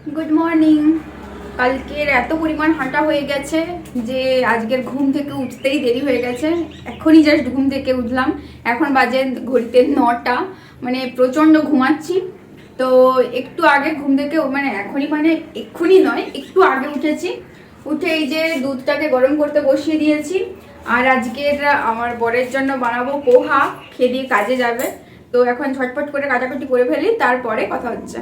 Good morning. কালকের এত পরিমাণ হাঁটা হয়ে গেছে যে আজকের ঘুম থেকে উঠতেই দেরি হয়ে গেছে। এখনই জাস্ট ঘুম থেকে উঠলাম, এখন বাজে ঘড়িতে 9টা। মানে প্রচণ্ড ঘুমাচ্ছি। তো একটু আগে ঘুম থেকে মানে এক্ষুনি নয়, একটু আগে উঠেছি। উঠে এই যে দুধটাকে গরম করতে বসিয়ে দিয়েছি। আর আজকের আমার বরের জন্য বানাবো পোহা, খেয়ে দিয়ে কাজে যাবে। তো এখন ঝটপট করে কাটাকুটি করে ফেলি, তারপরে কথা হচ্ছে।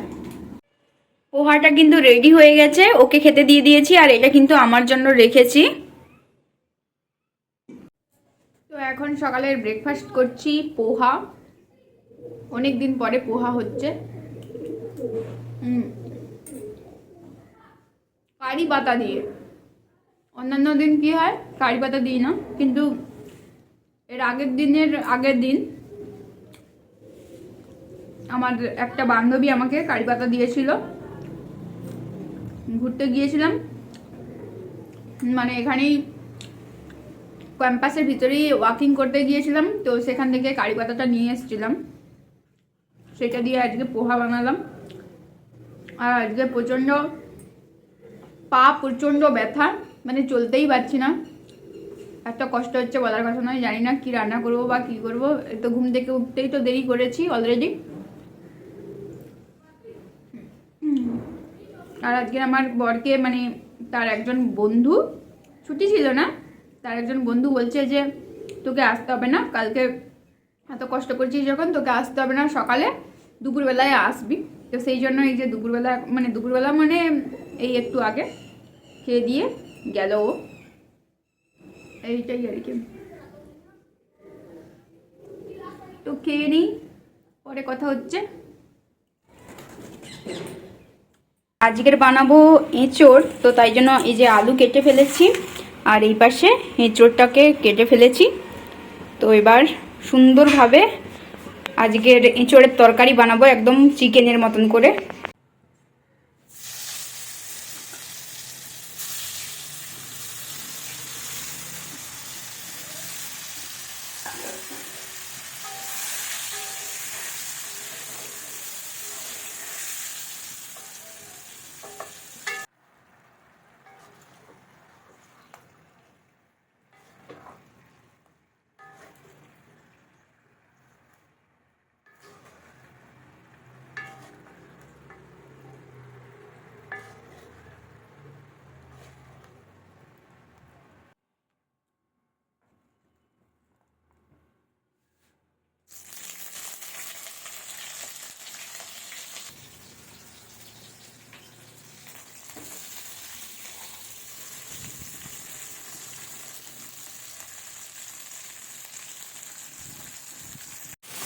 পোহাটা কিন্তু রেডি হয়ে গেছে, ওকে খেতে দিয়ে দিয়েছি। আর এটা কিন্তু আমার জন্য রেখেছি। তো এখন সকালের ব্রেকফাস্ট করছি পোহা। অনেক দিন পরে পোহা হচ্ছে। কারি পাতা দিয়ে। অন্যান্য দিন কি হয়, কারি পাতা দিই না, কিন্তু এর আগের দিন আমার একটা বান্ধবী আমাকে কারি পাতা দিয়েছিল। ঘুরতে গিয়েছিলাম, মানে এখানেই ক্যাম্পাসের ভিতরেই ওয়াকিং করতে গিয়েছিলাম। তো সেখান থেকে কারি পাতাটা নিয়ে এসেছিলাম, সেটা দিয়ে আজকে পোহা বানালাম। আর আজকে প্রচণ্ড ব্যথা, মানে চলতেই পারছি না। এত কষ্ট হচ্ছে বলার কথা নয়। জানি না কি রান্না করবো বা কি করবো। তো ঘুম থেকে উঠতেই তো দেরি করেছি অলরেডি। আর আজকে আমার বরকে, মানে তার একজন বন্ধু, ছুটি ছিল না, তার একজন বন্ধু বলছে যে তোকে আসতে হবে না কালকে, এত কষ্ট করছিস যখন, তোকে আসতে হবে না, সকালে দুপুরবেলায় আসবি। তো সেই জন্য এই যে দুপুরবেলা মানে এই একটু আগে খেয়ে দিয়ে গেল ও। এইটাই আর কি। তো খেয়ে নিই, পরে কথা হচ্ছে। আজকের বানাবো এঁচোড়, তো তাই জন্য এই যে আলু কেটে ফেলেছি আর এই পাশে এঁচোড়টাকে কেটে ফেলেছি। তো এবার সুন্দরভাবে আজকের এঁচোড়ের তরকারি বানাবো, একদম চিকেনের মতন করে।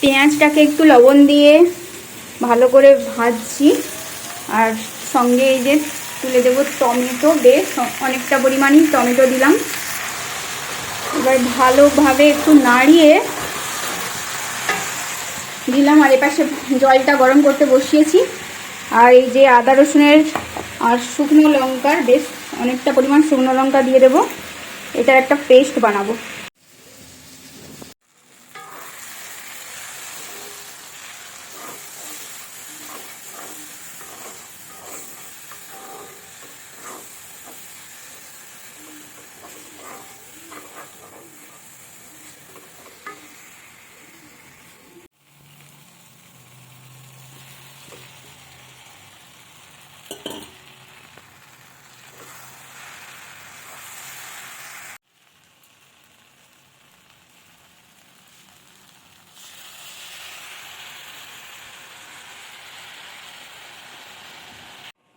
পেঁয়াজটাকে একটু লবণ দিয়ে ভালো করে ভাজছি। আর সঙ্গে এই যে তুলে দেবো টমেটো, বেশ অনেকটা পরিমাণই টমেটো দিলাম। এবার ভালোভাবে একটু নাড়িয়ে দিলাম। আর এপাশে জলটা গরম করতে বসিয়েছি। আর এই যে আদা রসুনের আর শুকনো লঙ্কার বেশ অনেকটা পরিমাণ শুকনো লঙ্কা দিয়ে দেবো। এটার একটা পেস্ট বানাবো।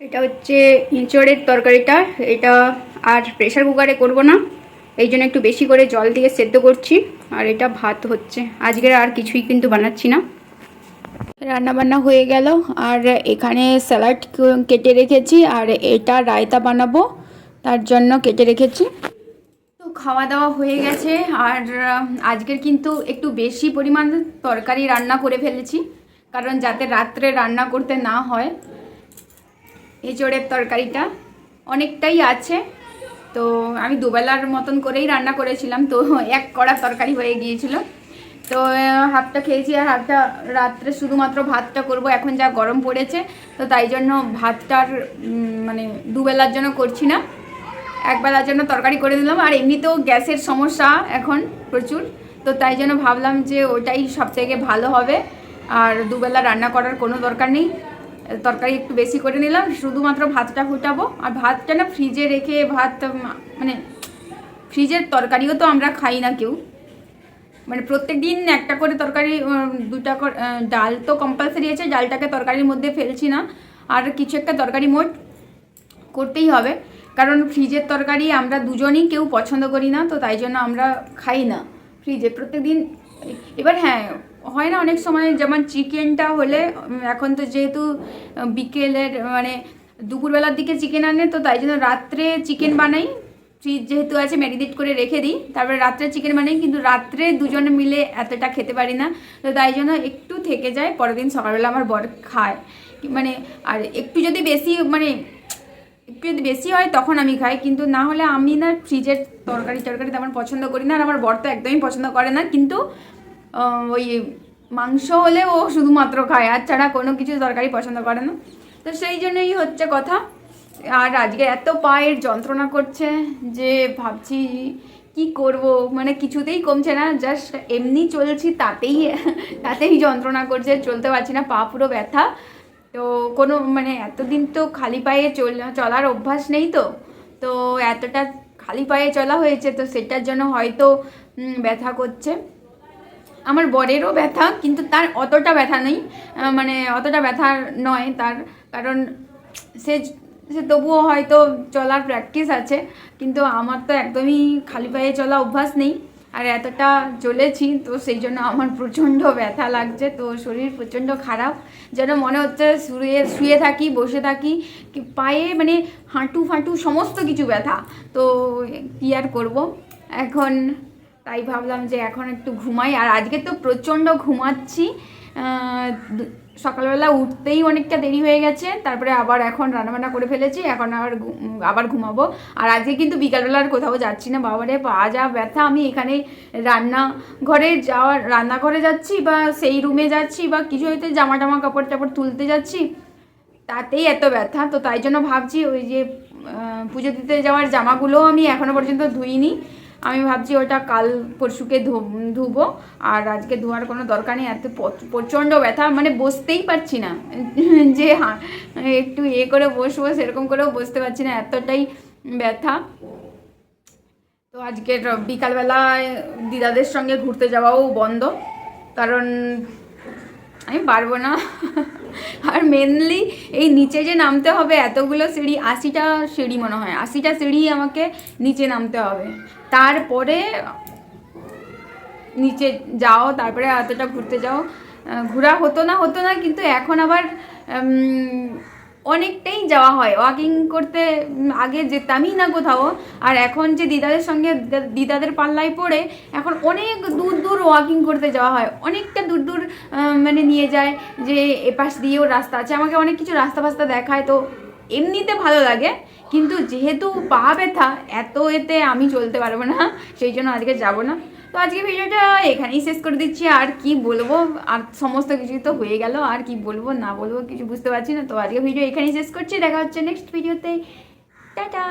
এটা হচ্ছে এঁচোড়ের তরকারিটা। এটা আর প্রেসার কুকারে করব না, এই জন্য একটু বেশি করে জল দিয়ে সেদ্ধ করছি। আর এটা ভাত হচ্ছে, আজকের আর কিছুই কিন্তু বানাচ্ছি না। রান্না বান্না হয়ে গেল। আর এখানে স্যালাড কেটে রেখেছি, আর এটা রায়তা বানাবো, তার জন্য কেটে রেখেছি। তো খাওয়া দাওয়া হয়ে গেছে। আর আজকের কিন্তু একটু বেশি পরিমাণ তরকারি রান্না করে ফেলেছি, কারণ যাতে রাত্রে রান্না করতে না হয়। এঁচোড়ের তরকারিটা অনেকটাই আছে, তো আমি দুবেলার মতন করেই রান্না করেছিলাম, তো এক কড়া তরকারি হয়ে গিয়েছিল। তো হাফটা খেয়েছি আর হাফটা রাত্রে শুধুমাত্র ভাতটা করব। এখন যা গরম পড়েছে তো তাই জন্য ভাতটার মানে দুবেলার জন্য করছি না, একবেলার জন্য তরকারি করে দিলাম। আর এমনিতেও গ্যাসের সমস্যা এখন প্রচুর, তো তাই জন্য ভাবলাম যে ওটাই সবথেকে ভালো হবে। আর দুবেলা রান্না করার কোনো দরকার নেই, তরকারি একটু বেশি করে নিলাম, শুধুমাত্র ভাতটা ফুটাবো। আর ভাতটা না ফ্রিজে রেখে ভাত মানে ফ্রিজের তরকারিও তো আমরা খাই না কেউ, মানে প্রত্যেক দিন একটা করে তরকারি, দুটা করে ডাল তো কম্পালসারি আছে, ডালটাকে তরকারির মধ্যে ফেলছি না, আর কিছু একটা তরকারি মোট করতেই হবে। কারণ ফ্রিজের তরকারি আমরা দুজনই কেউ পছন্দ করি না, তো তাই জন্য আমরা খাই না ফ্রিজে প্রত্যেক দিন। এবার হ্যাঁ হয় না অনেক সময়, যেমন চিকেনটা হলে এখন তো যেহেতু বিকেলের মানে দুপুরবেলার দিকে চিকেন আনে, তো তাই জন্য রাত্রে চিকেন বানাই, ফ্রিজ যেহেতু আছে ম্যারিনেট করে রেখে দিই, তারপরে রাত্রে চিকেন বানাই। কিন্তু রাত্রে দুজনে মিলে এতটা খেতে পারি না, তো তাই জন্য একটু থেকে যায়, পরের দিন সকালবেলা আমার বর খায়। মানে আর একটু যদি বেশি মানে একটু যদি বেশি হয় তখন আমি খাই, কিন্তু না হলে আমি না ফ্রিজের তরকারি তেমন পছন্দ করি না। আর আমার বর তো একদমই পছন্দ করে না, কিন্তু ওই মাংস হলে ও শুধুমাত্র খায়, আর ছাড়া কোনো কিছু তরকারি পছন্দ করে না। তো সেই জন্যই হচ্ছে কথা। আর আজকে এত পায়ের যন্ত্রণা করছে যে ভাবছি কি করব, মানে কিছুতেই কমছে না, জাস্ট এমনি চলছি তাতেই যন্ত্রণা করছে, চলতে পারছি না, পা পুরো ব্যথা। তো কোনো মানে এতদিন তো খালি পায়ে চলার অভ্যাস নেই, তো এতটা খালি পায়ে চলা হয়েছে, তো সেটার জন্য হয়তো ব্যথা করছে। আমার বরেরও ব্যথা, কিন্তু তার অতটা ব্যথা নেই, মানে অতটা ব্যথা নয় তার, কারণ সে তবুও হয়তো চলার প্র্যাকটিস আছে, কিন্তু আমার তো একদমই খালি পায়ে চলা অভ্যাস নেই। আর এতটা চলেছি, তো সেই জন্য আমার প্রচণ্ড ব্যথা লাগছে, তো শরীর প্রচণ্ড খারাপ, যেন মনে হচ্ছে শুয়ে থাকি বসে থাকি, পায়ে মানে হাঁটু ফাঁটু সমস্ত কিছু ব্যথা। তো কী আর করবো এখন, তাই ভাবলাম যে এখন একটু ঘুমাই। আর আজকে তো প্রচণ্ড ঘুমাচ্ছি, সকালবেলা উঠতেই অনেকটা দেরি হয়ে গেছে, তারপরে আবার এখন রান্নাবান্না করে ফেলেছি, এখন আবার ঘুমাবো। আর আজকে কিন্তু বিকালবেলা আর কোথাও যাচ্ছি না, বাবারে পা যা ব্যথা, আমি এখানে রান্নাঘরে যাচ্ছি বা সেই রুমে যাচ্ছি বা কিছু হয়তো জামা কাপড় টাপড় তুলতে যাচ্ছি, তাতেই এত ব্যথা। তো তাই জন্য ভাবছি ওই যে পুজো দিতে যাওয়ার জামাগুলোও আমি এখনও পর্যন্ত ধুইনি, আমি ভাবছি ওটা কাল পরশুকে ধুবো, আর আজকে ধোয়ার কোনো দরকার নেই। এত প্রচণ্ড ব্যথা, মানে বসতেই পারছি না, যে একটু করে বসবো সেরকম করেও বসতে পারছি না, এতটাই ব্যথা। তো আজকের বিকালবেলায় দিদাদের সঙ্গে ঘুরতে যাওয়াও বন্ধ, কারণ আমি পারবো না। আর মেনলি এই নিচে যে নামতে হবে এতগুলো সিঁড়ি, 80টা সিঁড়ি মনে হয়, 80টা সিঁড়ি আমাকে নিচে নামতে হবে, তারপরে নিচে যাও, তারপরে এতটা ঘুরতে যাও। ঘোরা হতো না, কিন্তু এখন আবার অনেকটাই যাওয়া হয় ওয়াকিং করতে, আগে যেতামই না কোথাও, আর এখন যে দিদাদের পাল্লায় পড়ে এখন অনেক দূর ওয়াকিং করতে যাওয়া হয়, অনেকটা দূর মানে নিয়ে যায়, যে এপাশ দিয়েও রাস্তা আছে, আমাকে অনেক কিছু রাস্তা দেখায়, তো এমনিতে ভালো লাগে, কিন্তু যেহেতু পা ব্যথা এতে আমি চলতে পারবো না, সেই জন্য আজকে যাবো না। তো আজকে ভিডিওটা এখানেই শেষ করে দিচ্ছি, আর কি বলবো, আর সমস্ত কিছুই তো হয়ে গেল, আর কি বলবো না বলবো কিছু বুঝতে পারছি না। তো আজকে ভিডিও এখানেই শেষ করছি, দেখা হচ্ছে নেক্সট ভিডিওতে, টাটা।